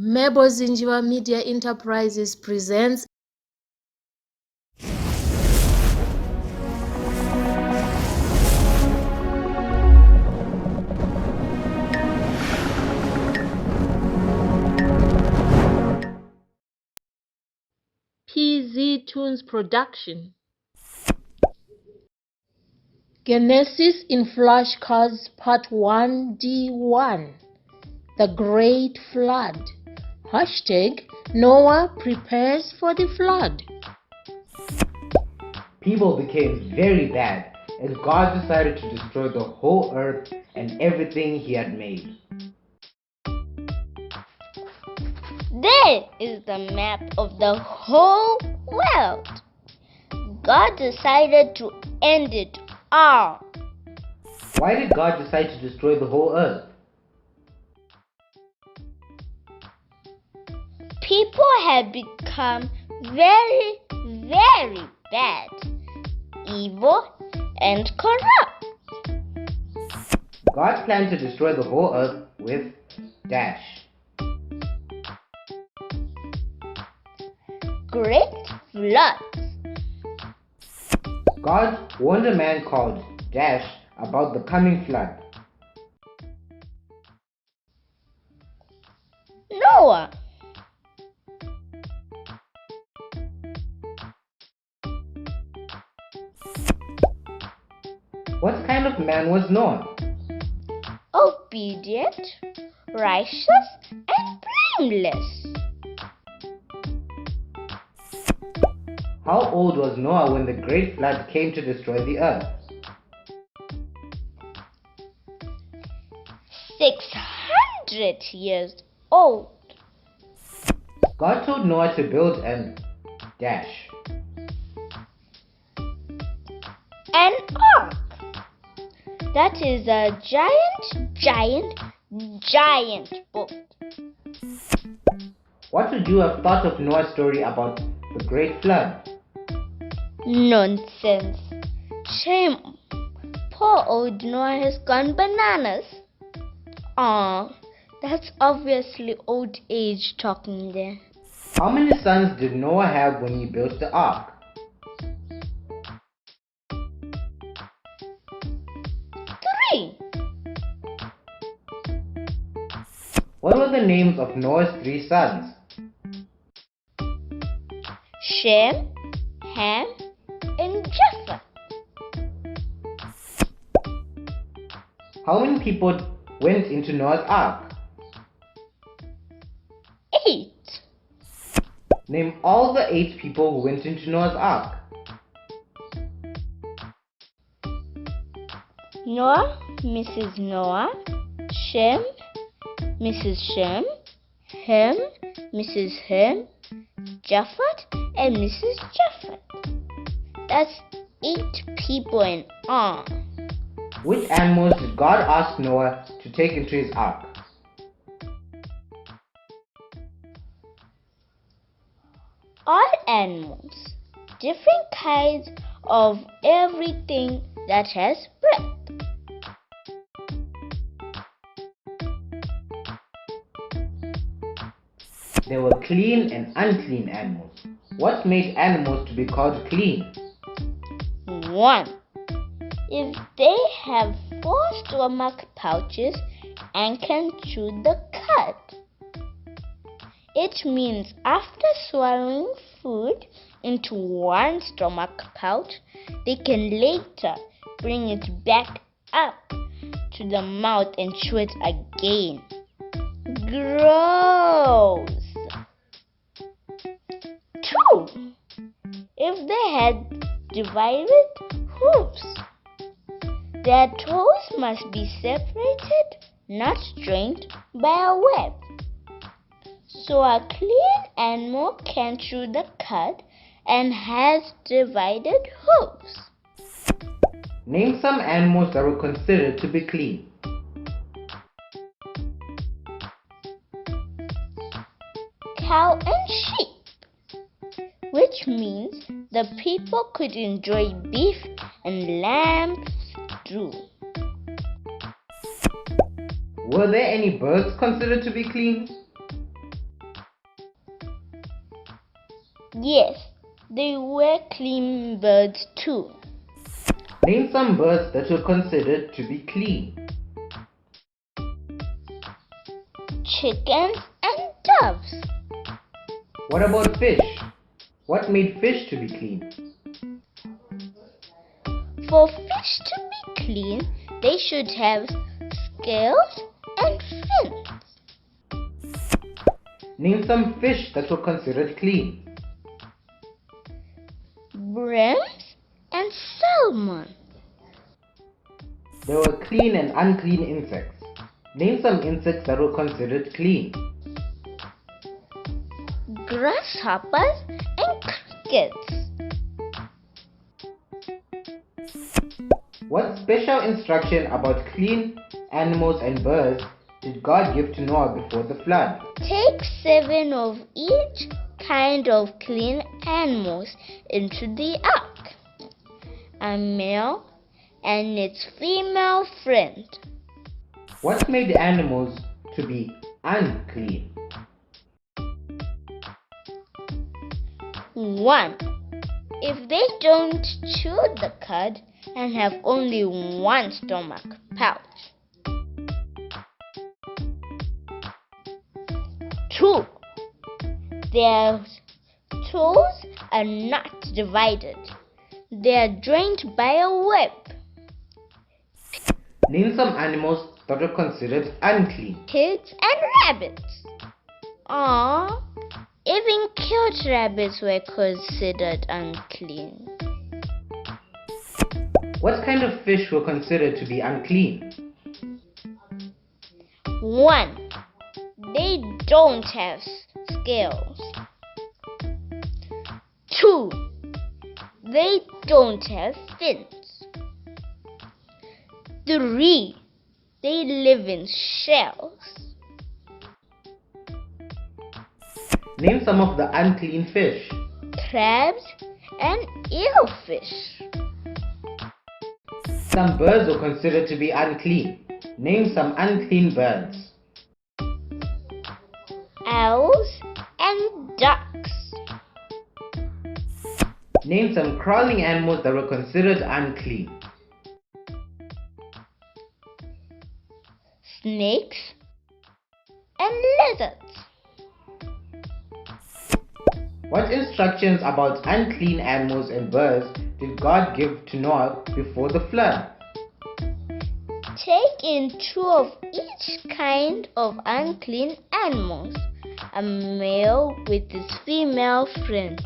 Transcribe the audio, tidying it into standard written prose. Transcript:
Mabel Zinjiwa Media Enterprises presents PZ Tunes Production. Genesis in Flashcards Part 1D1 The Great Flood. Noah prepares for the flood. People became very bad as God decided to destroy the whole earth and everything he had made. There is the map of the whole world. God decided to end it all. Why did God decide to destroy the whole earth? People had become very, very bad, evil, and corrupt. God planned to destroy the whole earth with dash. Great floods. God warned a man called Dash about the coming flood. Noah. What kind of man was Noah? Obedient, righteous, and blameless. How old was Noah when the great flood came to destroy the earth? 600 years old. God told Noah to build an dash. An ark. That is a giant boat. What would you have thought of Noah's story about the great flood? Nonsense. Shame. Poor old Noah has gone bananas. That's obviously old age talking there. How many sons did Noah have when he built the ark? 3. What were the names of Noah's 3 sons? Shem, Ham, and Japheth. How many people went into Noah's ark? 8. Name all the 8 people who went into Noah's ark. Noah, Mrs. Noah, Shem, Mrs. Shem, Ham, Mrs. Ham, Japheth, and Mrs. Japheth. That's 8 people in all. Which animals did God ask Noah to take into his ark? All animals, different kinds of everything that has breath. There were clean and unclean animals. What made animals to be called clean? 1. If they have 4 stomach pouches and can chew the cud. It means after swallowing food into one stomach pouch, they can later bring it back up to the mouth and chew it again. Gross! 2. If they had divided hooves, their toes must be separated, not joined by a web. So a clean animal can chew the cud and has divided hooves. Name some animals that were considered to be clean. Cow and sheep, which means the people could enjoy beef and lamb stew. Were there any birds considered to be clean? Yes, they were clean birds too. Name some birds that were considered to be clean. Chickens and doves. What about fish? What made fish to be clean? For fish to be clean, they should have scales and fins. Name some fish that were considered clean. Breams and salmon. There were clean and unclean insects. Name some insects that were considered clean. Grasshoppers and crickets. What special instruction about clean animals and birds did God give to Noah before the flood? Take 7 of each kind of clean animals into the ark, a male and its female friend. What made animals to be unclean? 1. If they don't chew the cud and have only one stomach pouch. 2. Their toes are not divided. They are joined by a web. Name some animals that were considered unclean. Pigs and rabbits. Aww, even cute rabbits were considered unclean. What kind of fish were considered to be unclean? 1. They don't have scales. 2. They don't have fins. 3. They live in shells. Name some of the unclean fish. Crabs and eelfish. Some birds were considered to be unclean. Name some unclean birds. Owls and ducks. Name some crawling animals that were considered unclean. Snakes and lizards. What instructions about unclean animals and birds did God give to Noah before the flood? Take in 2 of each kind of unclean animals, a male with his female friend.